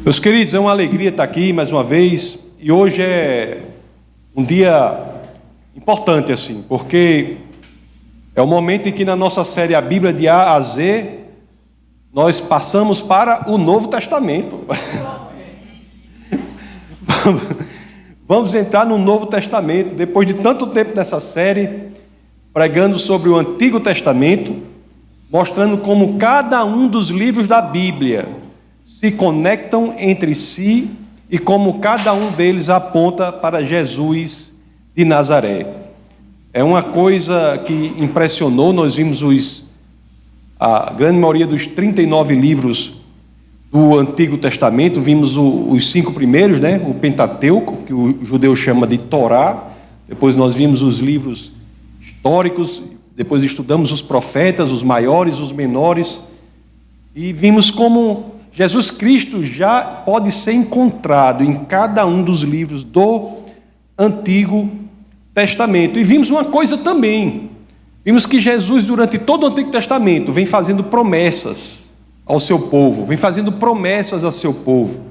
Meus queridos, é uma alegria estar aqui mais uma vez, e hoje é um dia importante assim, porque é o momento em que na nossa série A Bíblia de A a Z, nós passamos para o Novo Testamento. Vamos entrar no Novo Testamento, depois de tanto tempo nessa série, pregando sobre o Antigo Testamento, mostrando como cada um dos livros da Bíblia se conectam entre si e como cada um deles aponta para Jesus de Nazaré. É uma coisa que impressionou. Nós vimos a grande maioria dos 39 livros do Antigo Testamento, vimos os 5 primeiros, né? O Pentateuco, que o judeu chama de Torá. Depois nós vimos os livros históricos, depois estudamos os profetas, os maiores, os menores, e vimos como Jesus Cristo já pode ser encontrado em cada um dos livros do Antigo Testamento. E vimos uma coisa também, vimos que Jesus durante todo o Antigo Testamento vem fazendo promessas ao seu povo, vem fazendo promessas ao seu povo,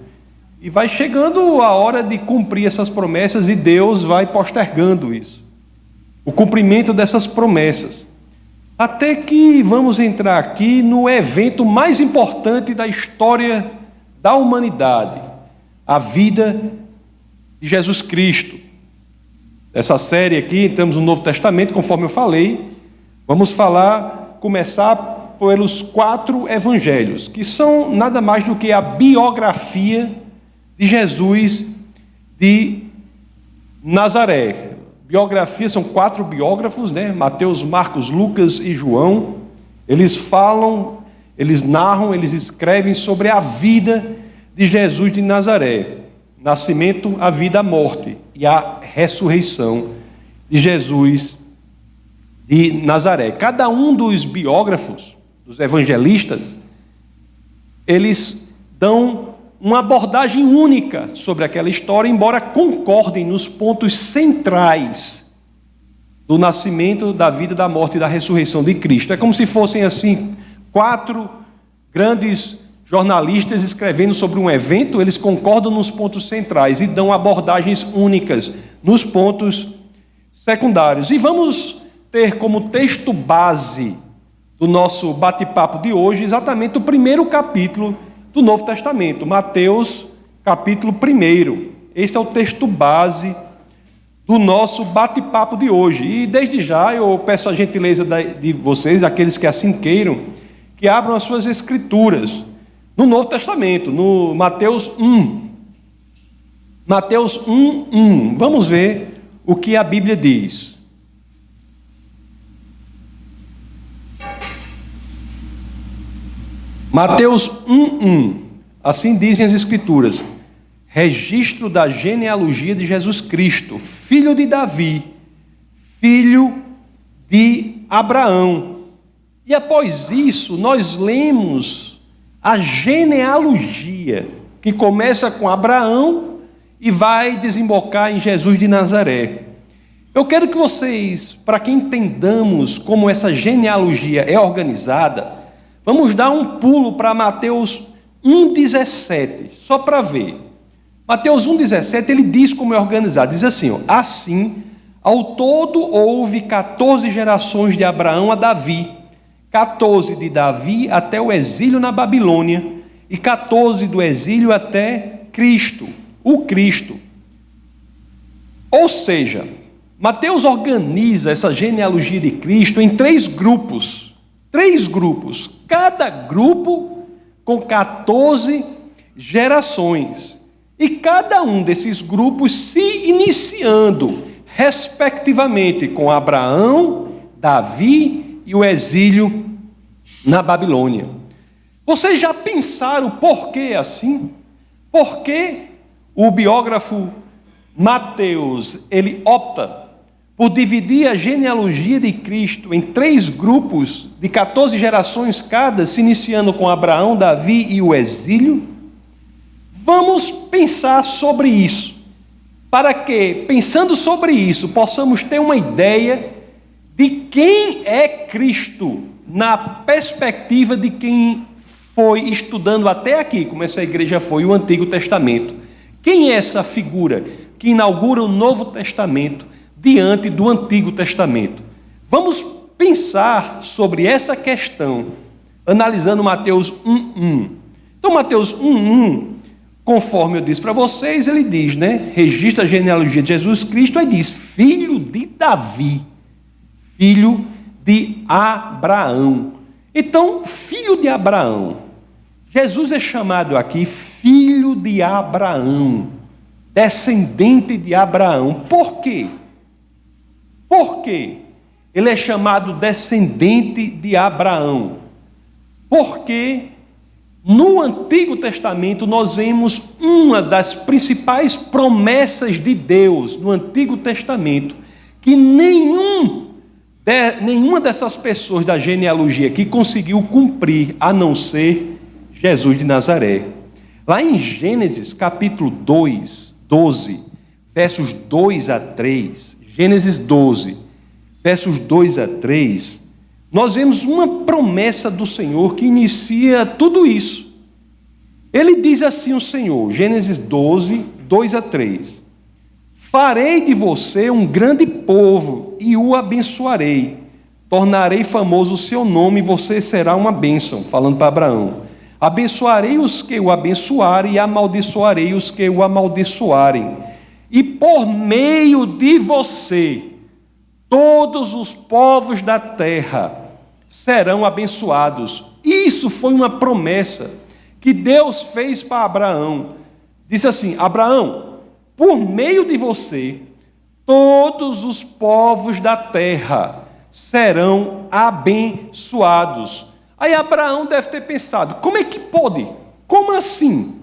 e vai chegando a hora de cumprir essas promessas e Deus vai postergando isso, o cumprimento dessas promessas. Até que vamos entrar aqui no evento mais importante da história da humanidade, a vida de Jesus Cristo. Essa série aqui, entramos no Novo Testamento, conforme eu falei, vamos começar pelos 4 evangelhos, que são nada mais do que a biografia de Jesus de Nazaré. Biografia, são 4 biógrafos, né? Mateus, Marcos, Lucas e João. Eles falam, eles narram, eles escrevem sobre a vida de Jesus de Nazaré. Nascimento, a vida, a morte e a ressurreição de Jesus de Nazaré. Cada um dos biógrafos, dos evangelistas, eles dão uma abordagem única sobre aquela história, embora concordem nos pontos centrais do nascimento, da vida, da morte e da ressurreição de Cristo. É como se fossem assim 4 grandes jornalistas escrevendo sobre um evento. Eles concordam nos pontos centrais e dão abordagens únicas nos pontos secundários. E vamos ter como texto base do nosso bate-papo de hoje exatamente o primeiro capítulo do Novo Testamento, Mateus, capítulo 1. Este é o texto base do nosso bate-papo de hoje. E desde já eu peço a gentileza de vocês, aqueles que assim queiram, que abram as suas escrituras no Novo Testamento, no Mateus 1. Mateus 1:1. Vamos ver o que a Bíblia diz. Mateus 1:1, assim dizem as Escrituras: registro da genealogia de Jesus Cristo, filho de Davi, filho de Abraão. E após isso, nós lemos a genealogia, que começa com Abraão e vai desembocar em Jesus de Nazaré. Eu quero que vocês, para que entendamos como essa genealogia é organizada, vamos dar um pulo para Mateus 1,17, só para ver. Mateus 1,17, ele diz como é organizado, diz assim, ó: assim, ao todo houve 14 gerações de Abraão a Davi, 14 de Davi até o exílio na Babilônia, e 14 do exílio até Cristo, o Cristo. Ou seja, Mateus organiza essa genealogia de Cristo em 3 grupos, cada grupo com 14 gerações, e cada um desses grupos se iniciando, respectivamente, com Abraão, Davi e o exílio na Babilônia. Vocês já pensaram por que assim? Por que o biógrafo Mateus, ele opta por dividir a genealogia de Cristo em 3 grupos de 14 gerações cada, se iniciando com Abraão, Davi e o exílio? Vamos pensar sobre isso, para que, pensando sobre isso, possamos ter uma ideia de quem é Cristo, na perspectiva de quem foi estudando até aqui, como essa igreja foi, o Antigo Testamento. Quem é essa figura que inaugura o Novo Testamento diante do Antigo Testamento? Vamos pensar sobre essa questão, analisando Mateus 1:1. Então, Mateus 1:1, conforme eu disse para vocês, ele diz, registra a genealogia de Jesus Cristo, aí diz, filho de Davi, filho de Abraão. Então, filho de Abraão, Jesus é chamado aqui filho de Abraão, descendente de Abraão. Por quê? Por quê ele é chamado descendente de Abraão? Porque no Antigo Testamento nós vemos uma das principais promessas de Deus no Antigo Testamento, que nenhuma dessas pessoas da genealogia que conseguiu cumprir, a não ser Jesus de Nazaré. Lá em Gênesis capítulo 12, versos 2 a 3, Gênesis 12, versos 2 a 3, nós vemos uma promessa do Senhor que inicia tudo isso. Ele diz assim o Senhor, Gênesis 12, 2 a 3, farei de você um grande povo e o abençoarei, tornarei famoso o seu nome e você será uma bênção, falando para Abraão. Abençoarei os que o abençoarem e amaldiçoarei os que o amaldiçoarem. E por meio de você, todos os povos da terra serão abençoados. Isso foi uma promessa que Deus fez para Abraão. Disse assim, Abraão, por meio de você, todos os povos da terra serão abençoados. Aí Abraão deve ter pensado, como é que pode? Como assim?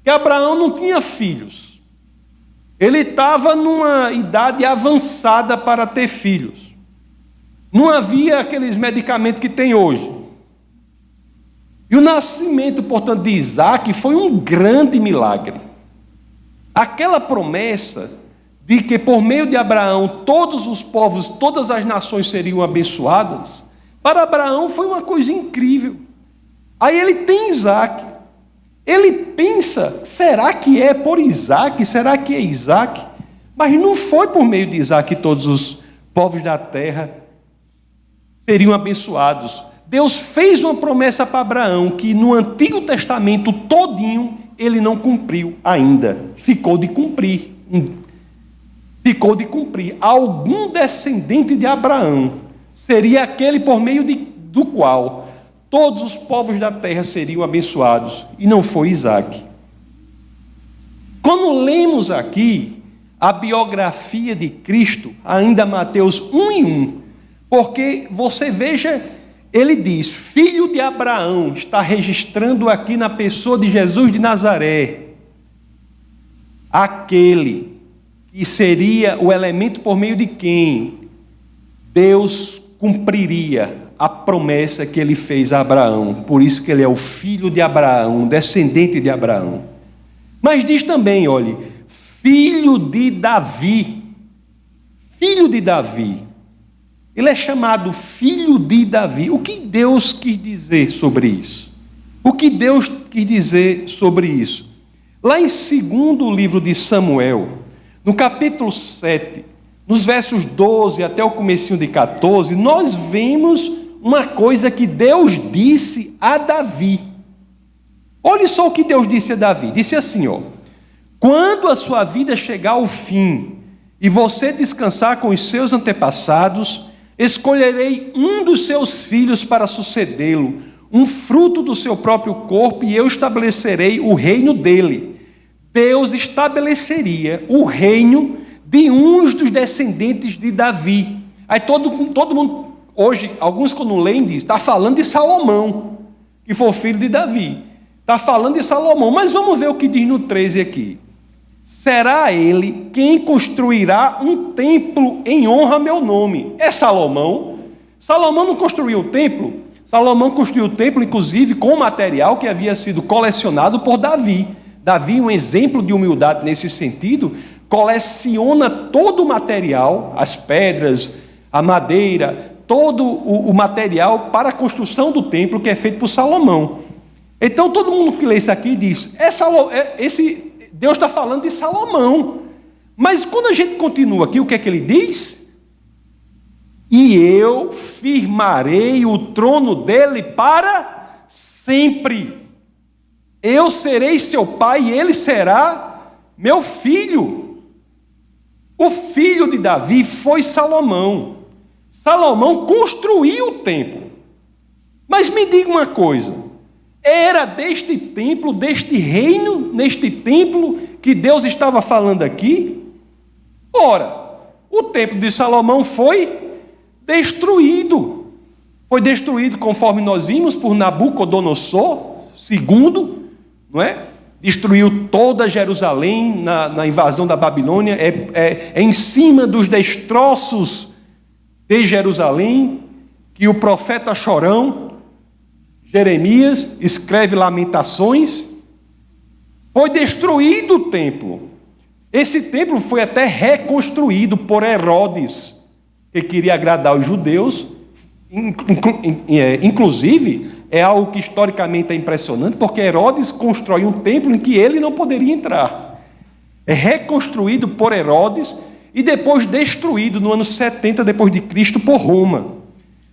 Que Abraão não tinha filhos. Ele estava numa idade avançada para ter filhos. Não havia aqueles medicamentos que tem hoje. E o nascimento, portanto, de Isaac foi um grande milagre. Aquela promessa de que por meio de Abraão todos os povos, todas as nações seriam abençoadas, para Abraão foi uma coisa incrível. Aí ele tem Isaac. Ele pensa, será que é por Isaac? Será que é Isaac? Mas não foi por meio de Isaac que todos os povos da terra seriam abençoados. Deus fez uma promessa para Abraão que no Antigo Testamento todinho ele não cumpriu ainda. Ficou de cumprir. Algum descendente de Abraão seria aquele por meio do qual todos os povos da terra seriam abençoados, e não foi Isaac. Quando lemos aqui a biografia de Cristo, ainda Mateus 1:1, porque você veja, ele diz, filho de Abraão, está registrando aqui na pessoa de Jesus de Nazaré, aquele que seria o elemento por meio de quem Deus cumpriria a promessa que ele fez a Abraão. Por isso que ele é o filho de Abraão, descendente de Abraão. Mas diz também, olhe, filho de Davi. Filho de Davi. Ele é chamado filho de Davi. O que Deus quis dizer sobre isso? O que Deus quis dizer sobre isso? Lá em 2º livro de Samuel, no capítulo 7, nos versos 12 até o comecinho de 14, nós vemos uma coisa que Deus disse a Davi. Olha só o que Deus disse a Davi. Disse assim, quando a sua vida chegar ao fim e você descansar com os seus antepassados, escolherei um dos seus filhos para sucedê-lo, um fruto do seu próprio corpo, e eu estabelecerei o reino dele. Deus estabeleceria o reino de uns dos descendentes de Davi. Aí todo mundo, hoje, alguns quando leem, diz, está falando de Salomão, que foi filho de Davi. Está falando de Salomão, mas vamos ver o que diz no 13 aqui. Será ele quem construirá um templo em honra a meu nome. É Salomão? Salomão não construiu o templo? Salomão construiu o templo, inclusive, com material que havia sido colecionado por Davi. Davi, um exemplo de humildade nesse sentido, coleciona todo o material, as pedras, a madeira, todo o material para a construção do templo que é feito por Salomão. Então todo mundo que lê isso aqui diz, Deus está falando de Salomão. Mas quando a gente continua aqui, o que é que ele diz? E eu firmarei o trono dele para sempre. Eu serei seu pai e ele será meu filho. O filho de Davi foi Salomão. Salomão construiu o templo. Mas me diga uma coisa, era deste templo, deste reino, neste templo que Deus estava falando aqui? Ora, o templo de Salomão foi destruído. Foi destruído, conforme nós vimos, por Nabucodonosor II, não é? Destruiu toda Jerusalém na invasão da Babilônia. É em cima dos destroços de Jerusalém que o profeta chorão, Jeremias, escreve Lamentações. Foi destruído o templo. Esse templo foi até reconstruído por Herodes, que queria agradar os judeus. Inclusive, é algo que historicamente é impressionante, porque Herodes constrói um templo em que ele não poderia entrar. É reconstruído por Herodes e depois destruído no ano 70 depois de Cristo por Roma.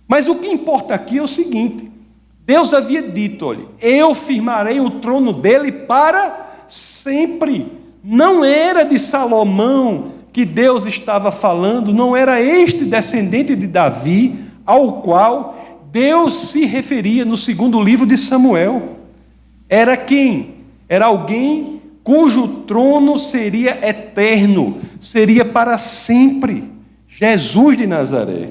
Mas o que importa aqui é o seguinte: Deus havia dito, olha, eu firmarei o trono dele para sempre. Não era de Salomão que Deus estava falando, não era este descendente de Davi ao qual Deus se referia no segundo livro de Samuel. Era quem? Era alguém cujo trono seria eterno, seria para sempre. Jesus de Nazaré.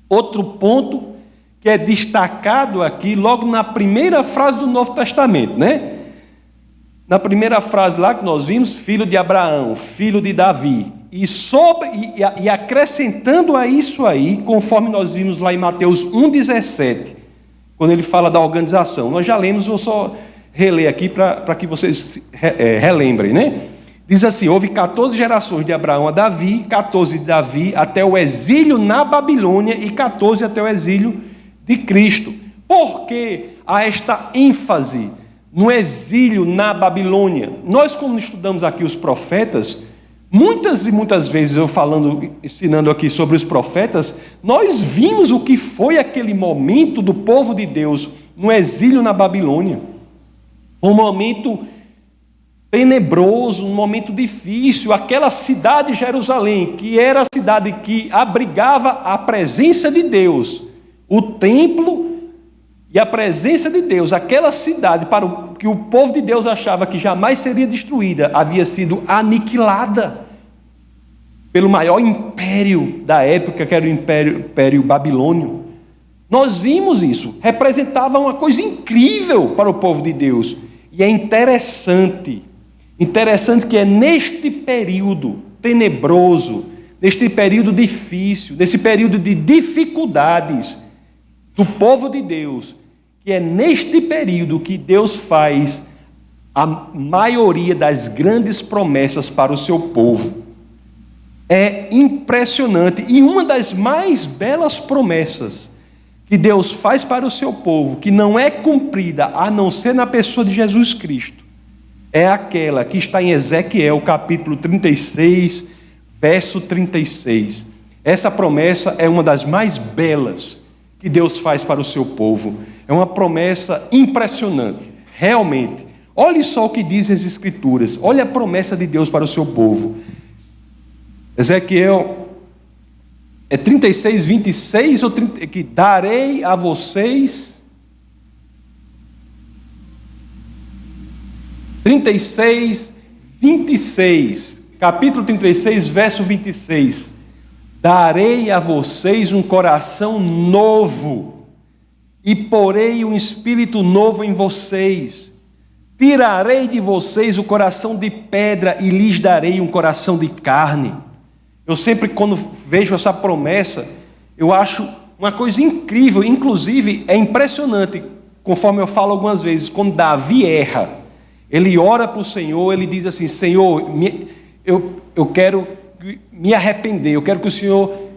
Outro ponto que é destacado aqui, logo na primeira frase do Novo Testamento, né? Na primeira frase lá que nós vimos, filho de Abraão, filho de Davi. E acrescentando a isso aí, conforme nós vimos lá em Mateus 1,17, quando ele fala da organização. Nós já lemos, vou só reler aqui para que vocês relembrem, né? Diz assim: houve 14 gerações de Abraão a Davi, 14 de Davi até o exílio na Babilônia e 14 até o exílio de Cristo. Por que há esta ênfase no exílio na Babilônia? Nós, como estudamos aqui os profetas, muitas e muitas vezes ensinando aqui sobre os profetas, nós vimos o que foi aquele momento do povo de Deus no exílio na Babilônia. Um momento tenebroso, um momento difícil. Aquela cidade de Jerusalém, que era a cidade que abrigava a presença de Deus, o templo e a presença de Deus, aquela cidade que o povo de Deus achava que jamais seria destruída, havia sido aniquilada pelo maior império da época, que era o império babilônio. Nós vimos isso, representava uma coisa incrível para o povo de Deus. E é interessante que é neste período tenebroso, neste período difícil, nesse período de dificuldades do povo de Deus, que é neste período que Deus faz a maioria das grandes promessas para o seu povo. É impressionante. E uma das mais belas promessas que Deus faz para o seu povo, que não é cumprida a não ser na pessoa de Jesus Cristo, é aquela que está em Ezequiel, capítulo 36, verso 36. Essa promessa é uma das mais belas que Deus faz para o seu povo. É uma promessa impressionante, realmente. Olhe só o que dizem as Escrituras. Olha a promessa de Deus para o seu povo. Ezequiel 36, 26 ou 30, que darei a vocês 36, 26, capítulo 36, verso 26. Darei a vocês um coração novo e porei um espírito novo em vocês. Tirarei de vocês o coração de pedra e lhes darei um coração de carne. Eu sempre, quando vejo essa promessa, eu acho uma coisa incrível. Inclusive, é impressionante, conforme eu falo algumas vezes, quando Davi erra, ele ora para o Senhor, ele diz assim: Senhor, eu quero me arrepender, eu quero que o Senhor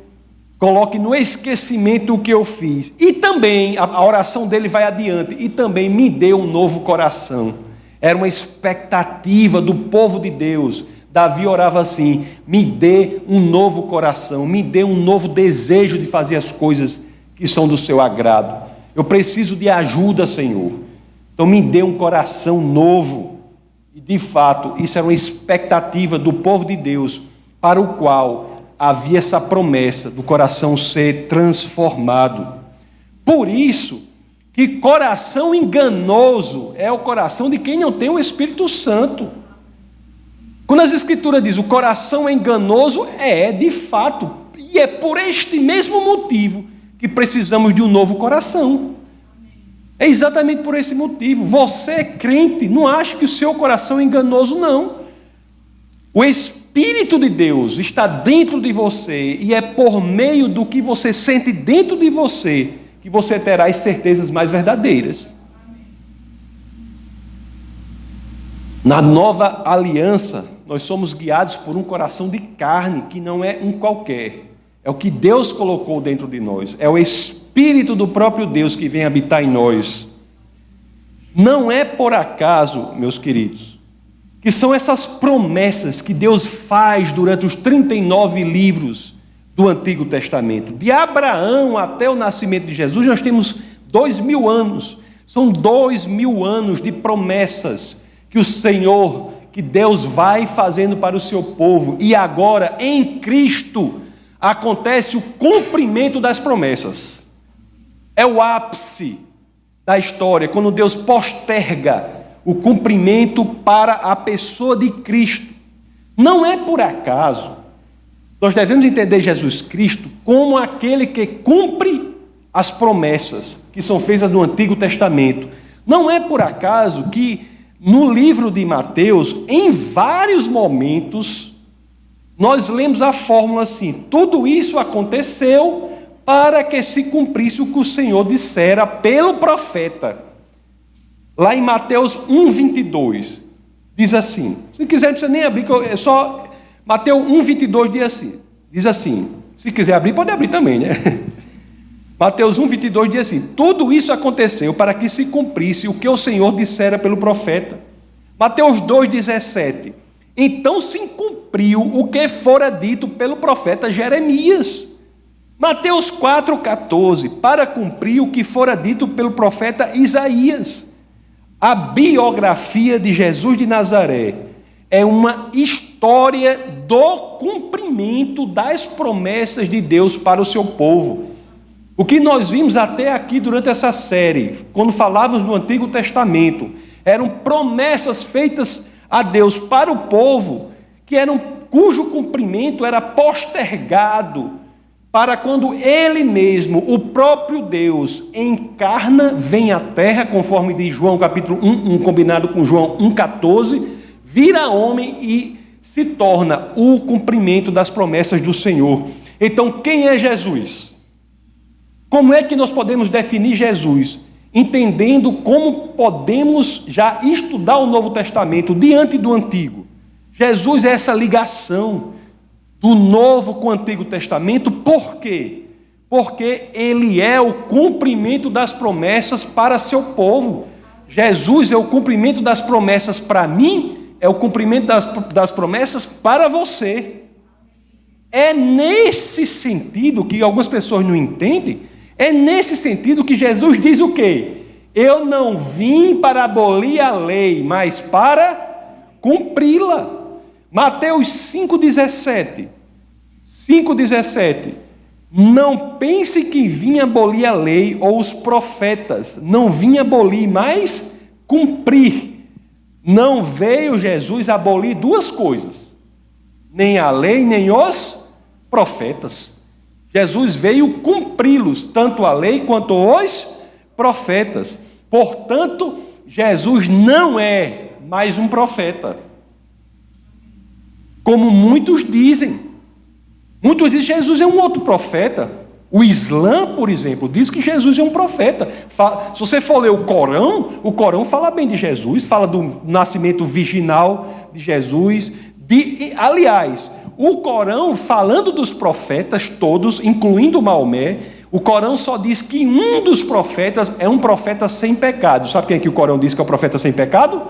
coloque no esquecimento o que eu fiz. E também, a oração dele vai adiante, e também me dê um novo coração. Era uma expectativa do povo de Deus. Davi orava assim: me dê um novo coração, me dê um novo desejo de fazer as coisas que são do seu agrado. Eu preciso de ajuda, Senhor. Então me dê um coração novo. E de fato, isso era uma expectativa do povo de Deus, para o qual havia essa promessa do coração ser transformado. Por isso que coração enganoso é o coração de quem não tem o Espírito Santo. Quando as Escrituras dizem o coração é enganoso, de fato, e é por este mesmo motivo que precisamos de um novo coração. É exatamente por esse motivo. Você é crente, não acha que o seu coração é enganoso, não. O Espírito de Deus está dentro de você, e é por meio do que você sente dentro de você que você terá as certezas mais verdadeiras. Na nova aliança, nós somos guiados por um coração de carne, que não é um qualquer. É o que Deus colocou dentro de nós. É o Espírito do próprio Deus que vem habitar em nós. Não é por acaso, meus queridos, que são essas promessas que Deus faz durante os 39 livros do Antigo Testamento. De Abraão até o nascimento de Jesus, nós temos 2000 anos. São 2000 anos de promessas que o Senhor, que Deus vai fazendo para o seu povo. E agora, em Cristo, acontece o cumprimento das promessas. É o ápice da história, quando Deus posterga o cumprimento para a pessoa de Cristo. Não é por acaso. Nós devemos entender Jesus Cristo como aquele que cumpre as promessas que são feitas no Antigo Testamento. Não é por acaso que no livro de Mateus, em vários momentos, nós lemos a fórmula assim: tudo isso aconteceu para que se cumprisse o que o Senhor dissera pelo profeta. Lá em Mateus 1:22, diz assim, se quiser não precisa nem abrir, é só Mateus 1:22 diz assim, se quiser abrir pode abrir também, né? Mateus 1:22 diz assim: tudo isso aconteceu para que se cumprisse o que o Senhor dissera pelo profeta. Mateus 2:17, então se cumpriu o que fora dito pelo profeta Jeremias. Mateus 4:14, para cumprir o que fora dito pelo profeta Isaías. A biografia de Jesus de Nazaré é uma história do cumprimento das promessas de Deus para o seu povo. O que nós vimos até aqui durante essa série, quando falávamos do Antigo Testamento, eram promessas feitas a Deus para o povo, cujo cumprimento era postergado para quando Ele mesmo, o próprio Deus, encarna, vem à terra, conforme diz João capítulo 1, combinado com João 1,14, vira homem e se torna o cumprimento das promessas do Senhor. Então, quem é Jesus? Como é que nós podemos definir Jesus? Entendendo como podemos já estudar o Novo Testamento diante do Antigo. Jesus é essa ligação do Novo com o Antigo Testamento. Por quê? Porque Ele é o cumprimento das promessas para seu povo. Jesus é o cumprimento das promessas para mim, é o cumprimento das promessas para você. É nesse sentido que algumas pessoas não entendem. É nesse sentido que Jesus diz o quê? Eu não vim para abolir a lei, mas para cumpri-la. Mateus 5,17. Não pense que vim abolir a lei ou os profetas. Não vim abolir, mas cumprir. Não veio Jesus abolir duas coisas. Nem a lei, nem os profetas. Jesus veio cumpri-los, tanto a lei quanto os profetas. Portanto, Jesus não é mais um profeta. Como muitos dizem. Muitos dizem que Jesus é um outro profeta. O Islã, por exemplo, diz que Jesus é um profeta. Se você for ler o Corão fala bem de Jesus, fala do nascimento virginal de Jesus. Aliás, O Corão, falando dos profetas todos, incluindo Maomé, o Corão só diz que um dos profetas é um profeta sem pecado. Sabe quem é que o Corão diz que é o profeta sem pecado?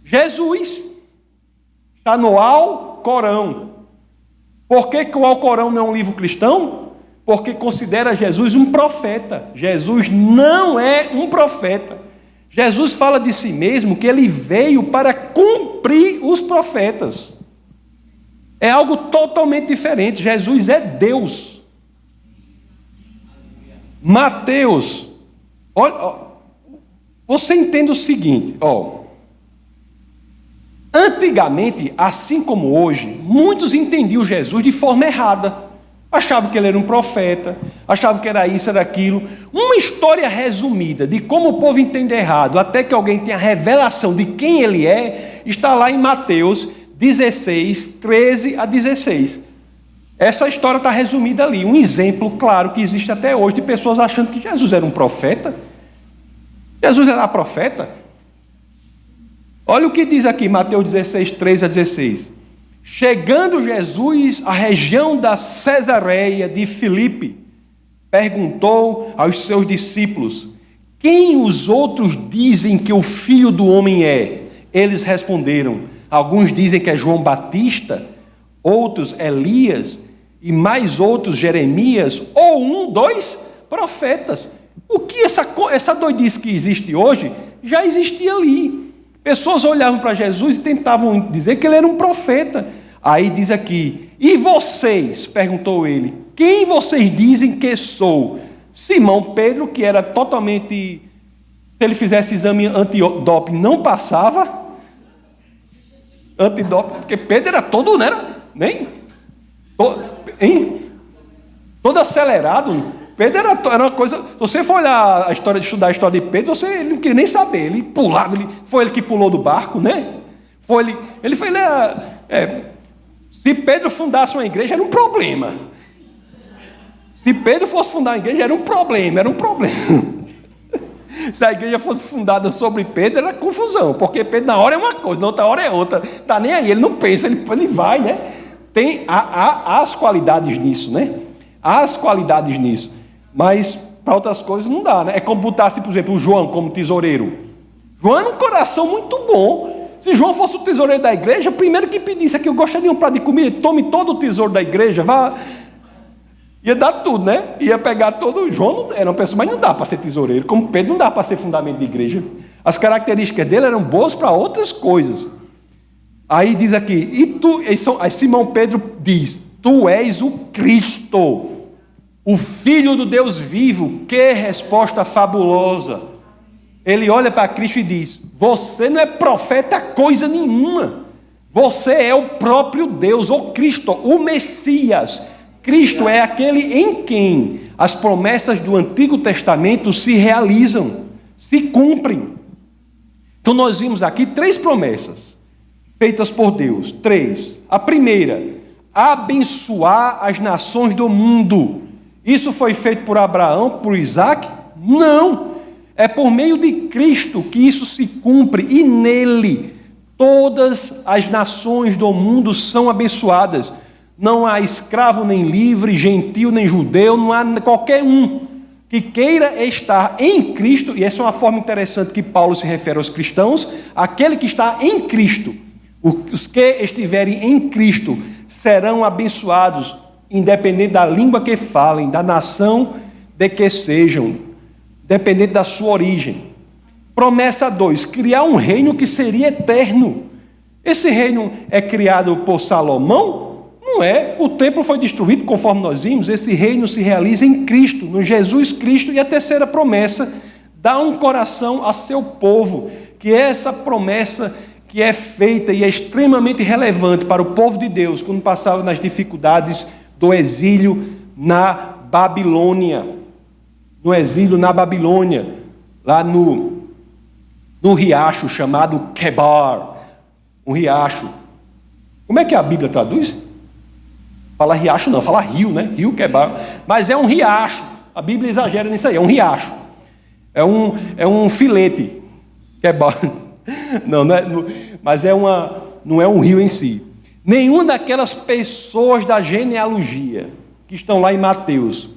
Jesus. Está no Alcorão. Por que o Alcorão não é um livro cristão? Porque considera Jesus um profeta. Jesus não é um profeta. Jesus fala de si mesmo que ele veio para cumprir os profetas. É algo totalmente diferente. Jesus é Deus. Mateus, olha, você entende o seguinte, antigamente, assim como hoje, muitos entendiam Jesus de forma errada. Achavam que ele era um profeta, achavam que era isso, era aquilo. Uma história resumida de como o povo entende errado, até que alguém tenha a revelação de quem ele é, está lá em Mateus 16, 13 a 16. Essa história está resumida ali. Um exemplo claro que existe até hoje de pessoas achando que Jesus era um profeta. Jesus era profeta? Olha o que diz aqui, Mateus 16, 13 a 16. Chegando Jesus à região da Cesareia de Filipe, perguntou aos seus discípulos: quem os outros dizem que o Filho do Homem é? Eles responderam: alguns dizem que é João Batista, outros Elias, e mais outros Jeremias, ou dois profetas. O que essa doidice que existe hoje, já existia ali. Pessoas olhavam para Jesus e tentavam dizer que ele era um profeta. Aí diz aqui: e vocês? Perguntou ele: quem vocês dizem que sou? Simão Pedro, que era totalmente, se ele fizesse exame antidoping, não passava. Antidoping, porque Pedro era todo, não era? Todo acelerado. Pedro era uma coisa. Se você for olhar estudar a história de Pedro, ele não queria nem saber. Ele pulava, foi ele que pulou do barco, né? Se Pedro fundasse uma igreja, era um problema. Se Pedro fosse fundar uma igreja, era um problema. Se a igreja fosse fundada sobre Pedro, era confusão, porque Pedro na hora é uma coisa, na outra hora é outra. Está nem aí, ele não pensa, ele vai, né? Há as qualidades nisso, né? Há as qualidades nisso. Mas para outras coisas não dá, né? É como botasse, por exemplo, o João como tesoureiro. João era um coração muito bom. Se João fosse o tesoureiro da igreja, primeiro que pedisse aqui, eu gostaria de um prato de comida, tome todo o tesouro da igreja, vá. Ia dar tudo, né? Ia pegar todo. João era uma pessoa, mas não dá para ser tesoureiro. Como Pedro, não dá para ser fundamento de igreja. As características dele eram boas para outras coisas. Aí diz aqui, aí Simão Pedro diz: tu és o Cristo, o Filho do Deus vivo. Que resposta fabulosa! Ele olha para Cristo e diz: você não é profeta coisa nenhuma. Você é o próprio Deus, o Cristo, o Messias. Cristo é aquele em quem as promessas do Antigo Testamento se realizam, se cumprem. Então nós vimos aqui 3 promessas feitas por Deus. 3. A primeira: abençoar as nações do mundo. Isso foi feito por Abraão, por Isaac? Não. É por meio de Cristo que isso se cumpre, e nele todas as nações do mundo são abençoadas. Não há escravo nem livre, gentil nem judeu, não há qualquer um que queira estar em Cristo, e essa é uma forma interessante que Paulo se refere aos cristãos: aquele que está em Cristo. Os que estiverem em Cristo serão abençoados, independente da língua que falem, da nação de que sejam, dependente da sua origem. Promessa 2: criar um reino que seria eterno. Esse reino é criado por Salomão? Não é. O templo foi destruído, conforme nós vimos. Esse reino se realiza em Cristo, no Jesus Cristo. E a terceira promessa: dá um coração a seu povo. Que é essa promessa que é feita e é extremamente relevante para o povo de Deus quando passava nas dificuldades do exílio na Babilônia. No exílio na Babilônia, lá no riacho chamado Quebar, um riacho. Como é que a Bíblia traduz? Fala riacho não, fala rio, né? Rio Quebar. Mas é um riacho. A Bíblia exagera nisso aí, é um riacho. É um filete. Quebar. Não é, mas não é um rio em si. Nenhuma daquelas pessoas da genealogia que estão lá em Mateus,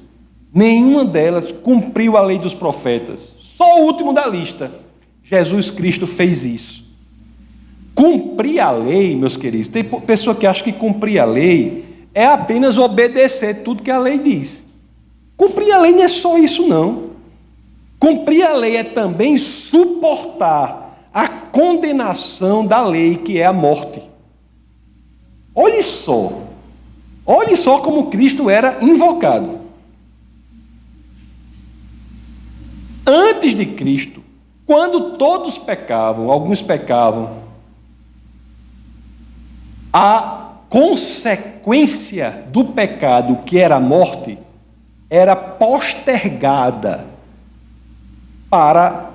nenhuma delas cumpriu a lei dos profetas. Só o último da lista, Jesus Cristo, fez isso. Cumprir a lei, meus queridos, tem pessoa que acha que cumprir a lei é apenas obedecer tudo que a lei diz. Cumprir a lei não é só isso, não. Cumprir a lei é também suportar a condenação da lei, que é a morte. Olhe só como Cristo era invocado. Antes de Cristo, quando todos pecavam, alguns pecavam, a consequência do pecado, que era a morte, era postergada para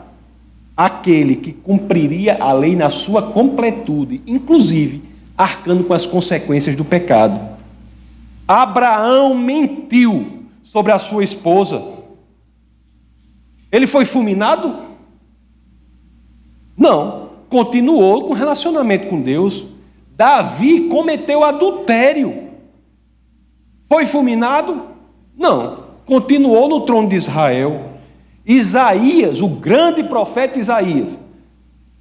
aquele que cumpriria a lei na sua completude, inclusive arcando com as consequências do pecado. Abraão mentiu sobre a sua esposa. Ele foi fulminado? Não, continuou com relacionamento com Deus. Davi cometeu adultério. Foi fulminado? Não, continuou no trono de Israel. Isaías, o grande profeta Isaías,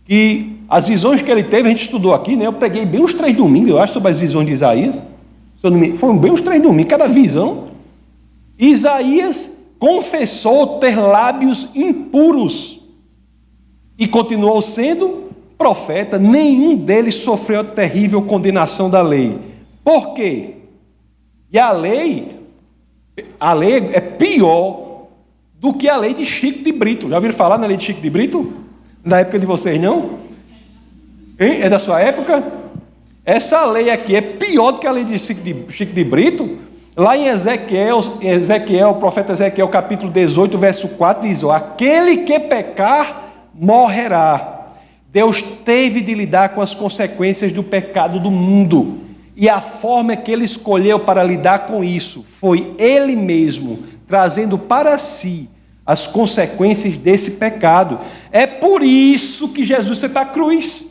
que as visões que ele teve, a gente estudou aqui, né? Eu peguei bem uns 3 domingos, eu acho, sobre as visões de Isaías. Foram bem uns 3 domingos, cada visão. Isaías confessou ter lábios impuros e continuou sendo profeta. Nenhum deles sofreu a terrível condenação da lei. Por quê? E a lei é pior do que a lei de Chico de Brito. Já ouviram falar na lei de Chico de Brito? Da época de vocês, não? Hein? É da sua época? Essa lei aqui é pior do que a lei de Chico de Brito. Lá em Ezequiel, o profeta Ezequiel, capítulo 18, verso 4, diz: aquele que pecar, morrerá. Deus teve de lidar com as consequências do pecado do mundo. E a forma que ele escolheu para lidar com isso foi ele mesmo, trazendo para si as consequências desse pecado. É por isso que Jesus foi para a cruz.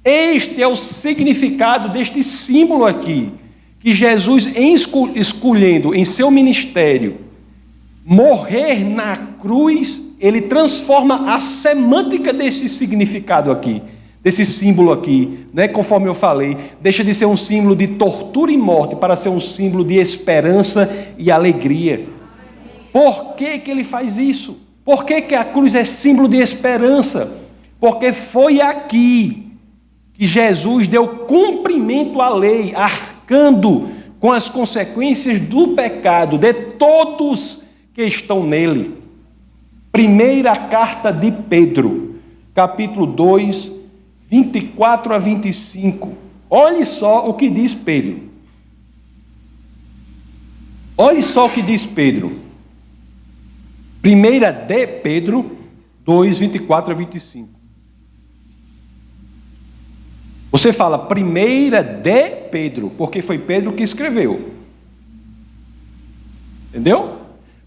Este é o significado deste símbolo aqui, que Jesus, escolhendo em seu ministério morrer na cruz, ele transforma a semântica desse significado aqui, desse símbolo aqui, né? Conforme eu falei, deixa de ser um símbolo de tortura e morte para ser um símbolo de esperança e alegria. Por que que ele faz isso? Por que que a cruz é símbolo de esperança? Porque foi aqui que Jesus deu cumprimento à lei, arcando com as consequências do pecado de todos que estão nele. Primeira carta de Pedro, capítulo 2, 24 a 25. Olhe só o que diz Pedro. Olhe só o que diz Pedro. Primeira de Pedro 2, 24 a 25. Você fala primeira de Pedro, porque foi Pedro que escreveu. Entendeu?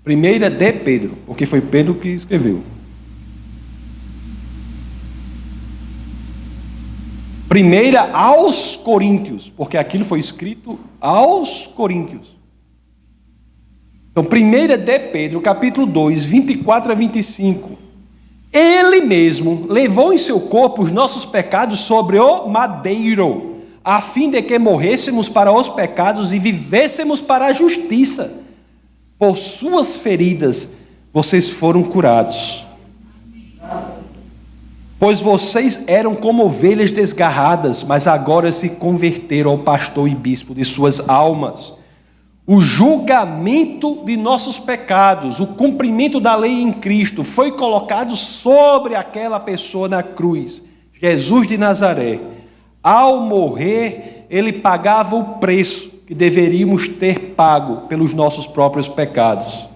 Primeira de Pedro, porque foi Pedro que escreveu. Primeira aos Coríntios, porque aquilo foi escrito aos Coríntios. Então, primeira de Pedro, capítulo 2, 24 a 25. Ele mesmo levou em seu corpo os nossos pecados sobre o madeiro, a fim de que morrêssemos para os pecados e vivêssemos para a justiça. Por suas feridas, vocês foram curados. Pois vocês eram como ovelhas desgarradas, mas agora se converteram ao pastor e bispo de suas almas. O julgamento de nossos pecados, o cumprimento da lei em Cristo, foi colocado sobre aquela pessoa na cruz, Jesus de Nazaré. Ao morrer, ele pagava o preço que deveríamos ter pago pelos nossos próprios pecados.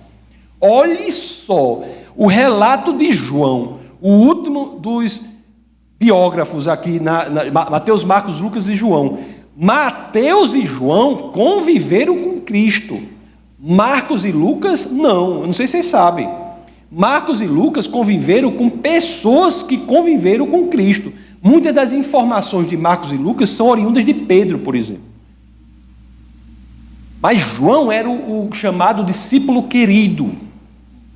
Olhe só o relato de João, o último dos biógrafos aqui, Mateus, Marcos, Lucas e João. Mateus e João conviveram com Cristo. Marcos e Lucas, não. Eu não sei se vocês sabem. Marcos e Lucas conviveram com pessoas que conviveram com Cristo. Muitas das informações de Marcos e Lucas são oriundas de Pedro, por exemplo. Mas João era o chamado discípulo querido,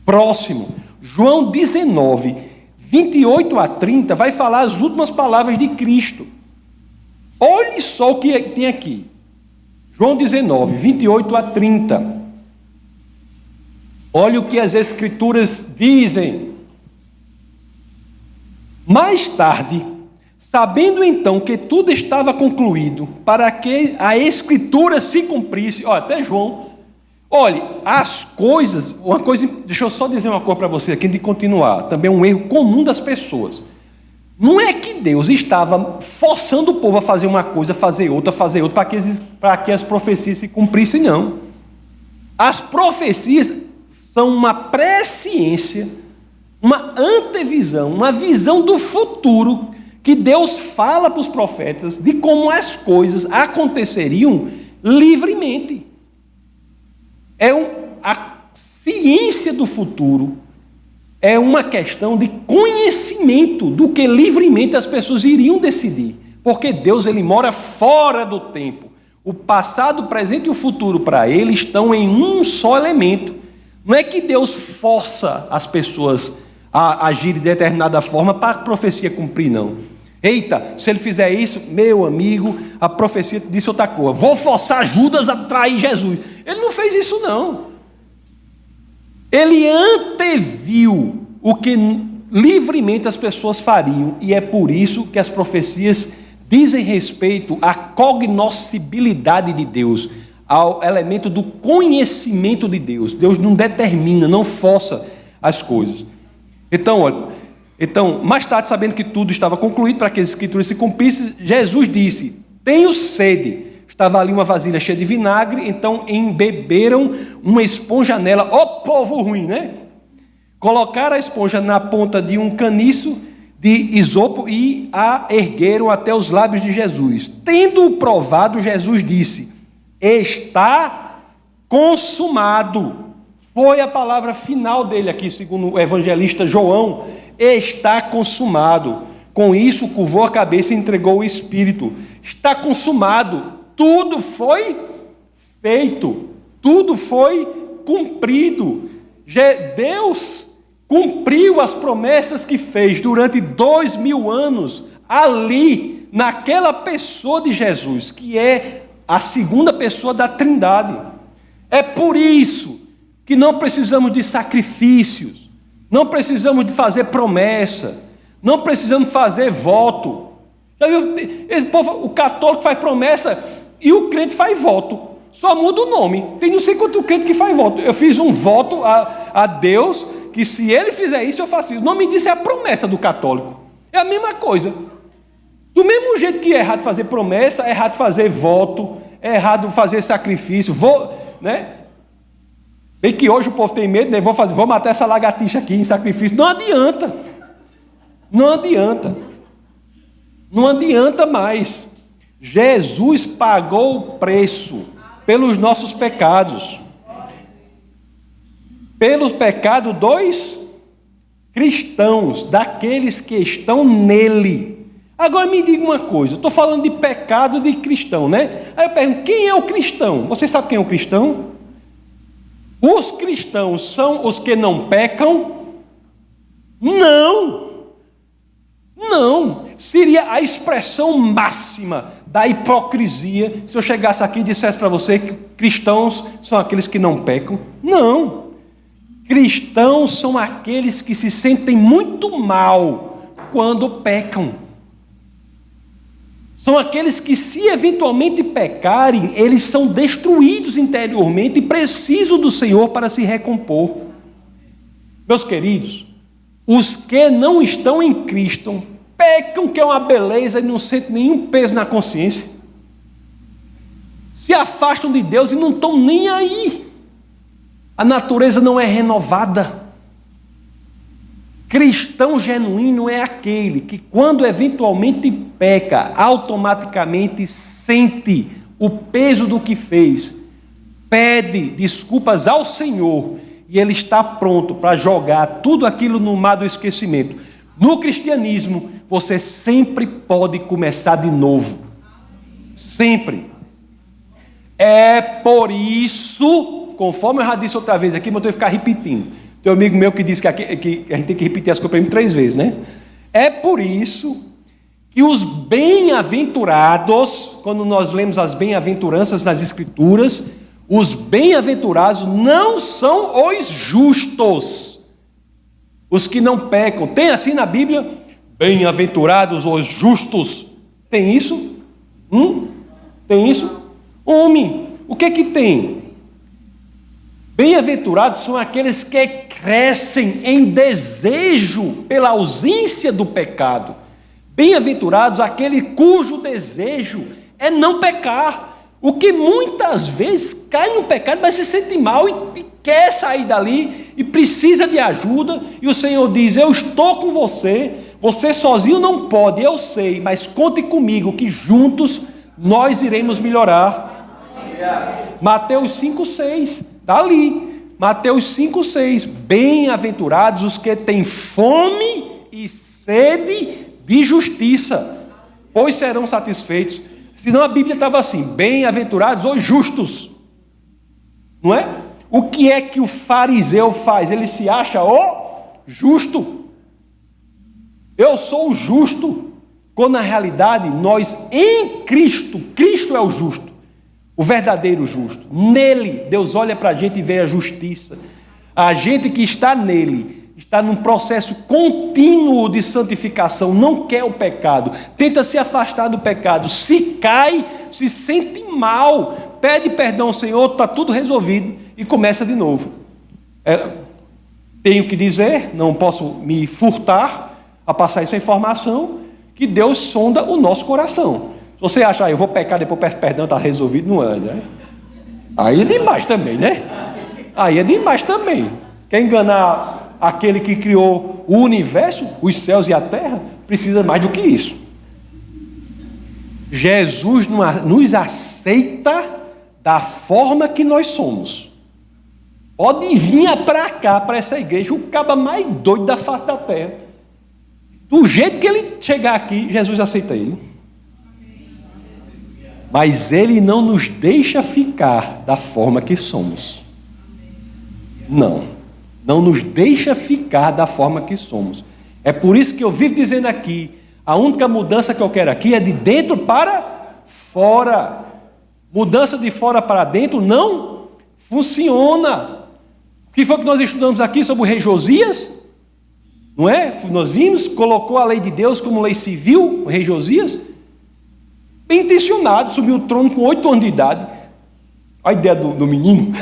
próximo. João 19, 28 a 30, vai falar as últimas palavras de Cristo. Olhe só o que tem aqui. João 19, 28 a 30. Olha o que as Escrituras dizem. Mais tarde, sabendo então que tudo estava concluído, para que a Escritura se cumprisse, até João, olhe, as coisas, deixa eu só dizer uma coisa para você aqui, de continuar, também é um erro comum das pessoas. Não é que Deus estava forçando o povo a fazer uma coisa, fazer outra, para que as profecias se cumprissem, não. As profecias são uma presciência, uma antevisão, uma visão do futuro, que Deus fala para os profetas de como as coisas aconteceriam livremente. A ciência do futuro é uma questão de conhecimento do que livremente as pessoas iriam decidir. Porque Deus, ele mora fora do tempo. O passado, o presente e o futuro para ele estão em um só elemento. Não é que Deus força as pessoas a agir de determinada forma para a profecia cumprir, não. Eita, se ele fizer isso, meu amigo, a profecia disse outra coisa. Vou forçar Judas a trair Jesus. Ele não fez isso, não. Ele anteviu o que livremente as pessoas fariam, e é por isso que as profecias dizem respeito à cognoscibilidade de Deus, ao elemento do conhecimento de Deus. Deus não determina, não força as coisas. Então, mais tarde, sabendo que tudo estava concluído, para que as Escrituras se cumprissem, Jesus disse: tenho sede. Estava ali uma vasilha cheia de vinagre, então embeberam uma esponja nela. Ó povo ruim, né? Colocaram a esponja na ponta de um caniço de isopo e a ergueram até os lábios de Jesus. Tendo provado, Jesus disse: está consumado. Foi a palavra final dele aqui, segundo o evangelista João. Está consumado. Com isso, curvou a cabeça e entregou o Espírito. Está consumado. Tudo foi feito. Tudo foi cumprido. Deus cumpriu as promessas que fez durante 2000 anos ali, naquela pessoa de Jesus, que é a segunda pessoa da Trindade. É por isso que não precisamos de sacrifícios, não precisamos de fazer promessa, não precisamos fazer voto. Já viu? O católico faz promessa e o crente faz voto, só muda o nome. Tem não sei quanto crente que faz voto. Eu fiz um voto a Deus, que se ele fizer isso, eu faço isso. O nome disso é a promessa do católico. É a mesma coisa. Do mesmo jeito que é errado fazer promessa, é errado fazer voto, é errado fazer sacrifício, né? Bem que hoje o povo tem medo, né? Vou matar essa lagartixa aqui em sacrifício. Não adianta. Não adianta. Não adianta mais. Jesus pagou o preço pelos nossos pecados. Pelos pecados dos cristãos, daqueles que estão nele. Agora me diga uma coisa, eu estou falando de pecado de cristão, né? Aí eu pergunto, quem é o cristão? Você sabe quem é o cristão? Os cristãos são os que não pecam? Não. Não. Seria a expressão máxima da hipocrisia se eu chegasse aqui e dissesse para você que cristãos são aqueles que não pecam. Não. Cristãos são aqueles que se sentem muito mal quando pecam. São aqueles que, se eventualmente pecarem, eles são destruídos interiormente e precisam do Senhor para se recompor. Meus queridos, os que não estão em Cristo pecam, que é uma beleza, e não sentem nenhum peso na consciência. Se afastam de Deus e não estão nem aí. A natureza não é renovada. Cristão genuíno é aquele que, quando eventualmente peca, automaticamente sente o peso do que fez, pede desculpas ao Senhor e ele está pronto para jogar tudo aquilo no mar do esquecimento. No cristianismo, você sempre pode começar de novo. Sempre. É por isso, conforme eu já disse outra vez aqui, mas eu tenho que ficar repetindo. Tem um amigo meu que disse que a gente tem que repetir as coisas para mim 3 vezes, né? É por isso que os bem-aventurados, quando nós lemos as bem-aventuranças nas Escrituras, os bem-aventurados não são os justos, os que não pecam. Tem assim na Bíblia, bem-aventurados os justos. Tem isso? Tem isso? Homem, o que que tem? Bem-aventurados são aqueles que crescem em desejo pela ausência do pecado. Bem-aventurados aquele cujo desejo é não pecar. O que muitas vezes cai no pecado, mas se sente mal e quer sair dali e precisa de ajuda. E o Senhor diz, eu estou com você, você sozinho não pode, eu sei, mas conte comigo que juntos nós iremos melhorar. Mateus 5,6, está ali. Mateus 5,6, bem-aventurados os que têm fome e sede de justiça, pois serão satisfeitos. Senão a Bíblia estava assim, bem-aventurados os justos, não é? O que é que o fariseu faz? Ele se acha o justo. Eu sou o justo, quando na realidade nós em Cristo, Cristo é o justo, o verdadeiro justo. Nele, Deus olha para a gente e vê a justiça. A gente que está nele, está num processo contínuo de santificação, não quer o pecado, tenta se afastar do pecado, se cai, se sente mal, pede perdão ao Senhor, está tudo resolvido e começa de novo. Tenho que dizer, não posso me furtar a passar essa informação, que Deus sonda o nosso coração. Se você acha, eu vou pecar, depois peço perdão, está resolvido, não é, né? Aí é demais também, né? Aí é demais também. Quer enganar aquele que criou o universo, os céus e a terra, precisa mais do que isso. Jesus nos aceita da forma que nós somos. Pode vir para cá, para essa igreja, o caba mais doido da face da terra. Do jeito que ele chegar aqui, Jesus aceita ele. Mas ele não nos deixa ficar da forma que somos. Não nos deixa ficar da forma que somos. É por isso que eu vivo dizendo aqui, a única mudança que eu quero aqui é de dentro para fora. Mudança de fora para dentro não funciona. O que foi que nós estudamos aqui sobre o rei Josias? Não é? Nós vimos, colocou a lei de Deus como lei civil, o rei Josias. Bem intencionado, subiu o trono com 8 anos de idade. Olha a ideia do menino.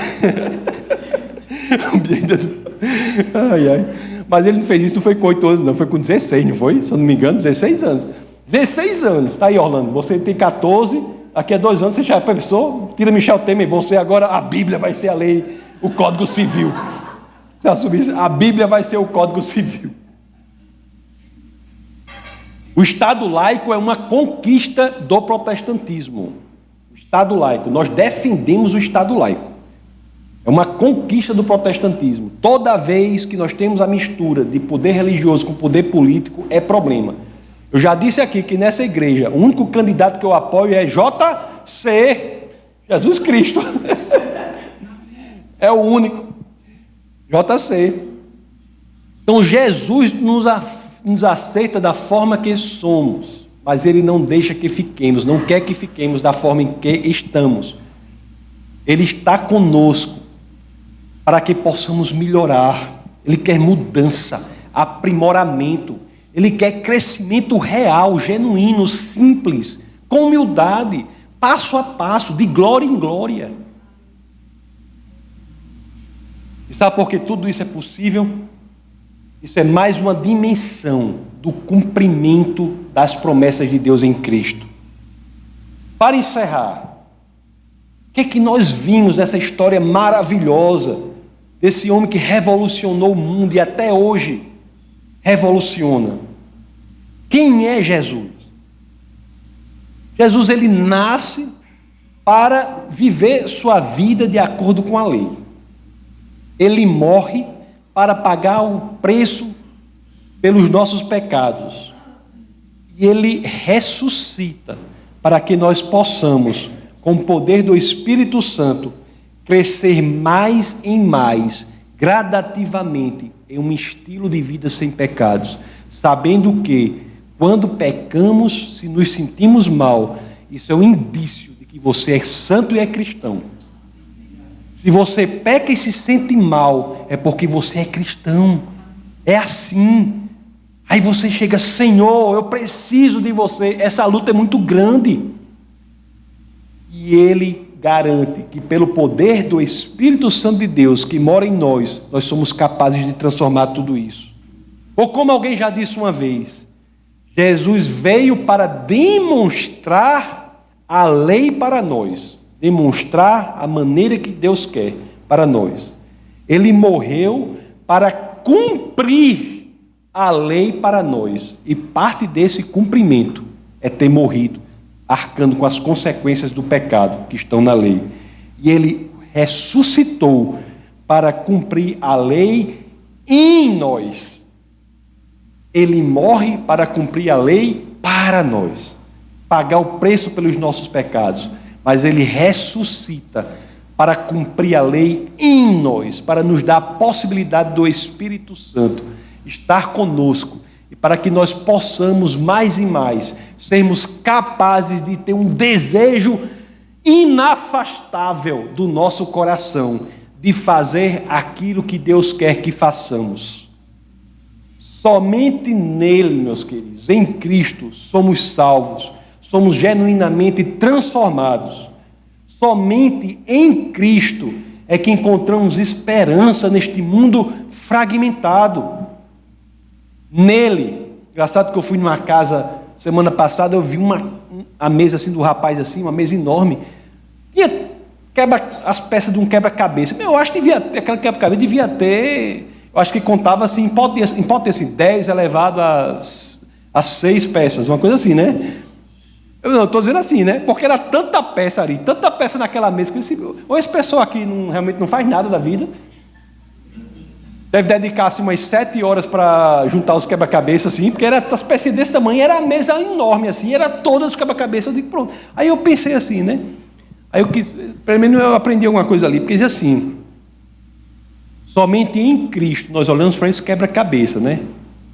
Mas ele não fez isso, não foi com 8 anos, não, foi com 16, não foi? Se eu não me engano, 16 anos. 16 anos, está aí, Orlando, você tem 14, daqui a 2 anos você já pensou, tira Michel Temer, você agora, a Bíblia vai ser a lei, o Código Civil. A Bíblia vai ser o Código Civil. O Estado laico é uma conquista do protestantismo. O Estado laico, nós defendemos o Estado laico. É uma conquista do protestantismo. Toda vez que nós temos a mistura de poder religioso com poder político, é problema. Eu já disse aqui que nessa igreja, o único candidato que eu apoio é JC, Jesus Cristo. É o único. JC. Então Jesus nos aceita da forma que somos, mas Ele não deixa que fiquemos, não quer que fiquemos da forma em que estamos. Ele está conosco para que possamos melhorar. Ele quer mudança, aprimoramento. Ele quer crescimento real, genuíno, simples, com humildade, passo a passo, de glória em glória. E sabe por que tudo isso é possível? Isso é mais uma dimensão do cumprimento das promessas de Deus em Cristo. Para encerrar, o que é que nós vimos nessa história maravilhosa desse homem que revolucionou o mundo e até hoje revoluciona? Quem é Jesus? Jesus, ele nasce para viver sua vida de acordo com a lei. Ele morre para pagar o preço pelos nossos pecados. E Ele ressuscita para que nós possamos, com o poder do Espírito Santo, crescer mais em mais, gradativamente, em um estilo de vida sem pecados, sabendo que, quando pecamos, se nos sentimos mal, isso é um indício de que você é santo e é cristão. Se você peca e se sente mal, é porque você é cristão. É assim. Aí você chega, Senhor, eu preciso de você. Essa luta é muito grande. E Ele garante que pelo poder do Espírito Santo de Deus que mora em nós, nós somos capazes de transformar tudo isso. Ou como alguém já disse uma vez, Jesus veio para demonstrar a lei para nós, demonstrar a maneira que Deus quer para nós. Ele morreu para cumprir a lei para nós, e parte desse cumprimento é ter morrido, arcando com as consequências do pecado que estão na lei. E Ele ressuscitou para cumprir a lei em nós. Ele morre para cumprir a lei para nós, pagar o preço pelos nossos pecados, mas Ele ressuscita para cumprir a lei em nós, para nos dar a possibilidade do Espírito Santo estar conosco, e para que nós possamos mais e mais sermos capazes de ter um desejo inafastável do nosso coração de fazer aquilo que Deus quer que façamos. Somente nele, meus queridos, em Cristo, somos salvos, somos genuinamente transformados. Somente em Cristo é que encontramos esperança neste mundo fragmentado. Nele, engraçado que eu fui numa casa semana passada, eu vi a mesa assim do rapaz assim, uma mesa enorme, tinha as peças de um quebra-cabeça. Eu acho que aquele quebra-cabeça devia ter, eu acho que contava assim, pode ter assim, 10 elevado a 6 peças, uma coisa assim, né? Eu não estou dizendo assim, né? Porque era tanta peça ali, tanta peça naquela mesa, que eu disse, ou esse pessoal aqui realmente não faz nada da vida, deve dedicar assim, umas 7 horas para juntar os quebra-cabeças, assim, porque era as peças desse tamanho, era a mesa enorme, assim, era todas os quebra-cabeças. Eu digo, pronto. Aí eu pensei assim, né? Aí pelo menos eu aprendi alguma coisa ali, porque diz assim, somente em Cristo nós olhamos para esse quebra-cabeça, né?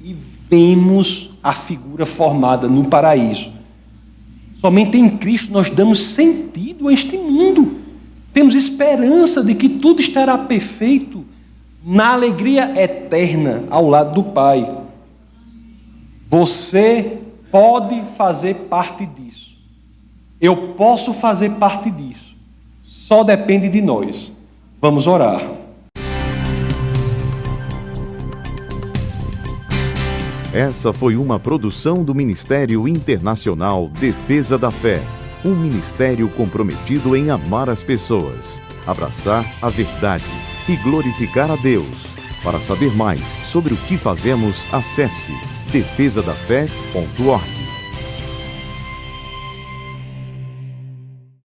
E vemos a figura formada no paraíso. Somente em Cristo nós damos sentido a este mundo. Temos esperança de que tudo estará perfeito na alegria eterna ao lado do Pai. Você pode fazer parte disso. Eu posso fazer parte disso. Só depende de nós. Vamos orar. Essa foi uma produção do Ministério Internacional Defesa da Fé, um ministério comprometido em amar as pessoas, abraçar a verdade e glorificar a Deus. Para saber mais sobre o que fazemos, acesse defesadafé.org.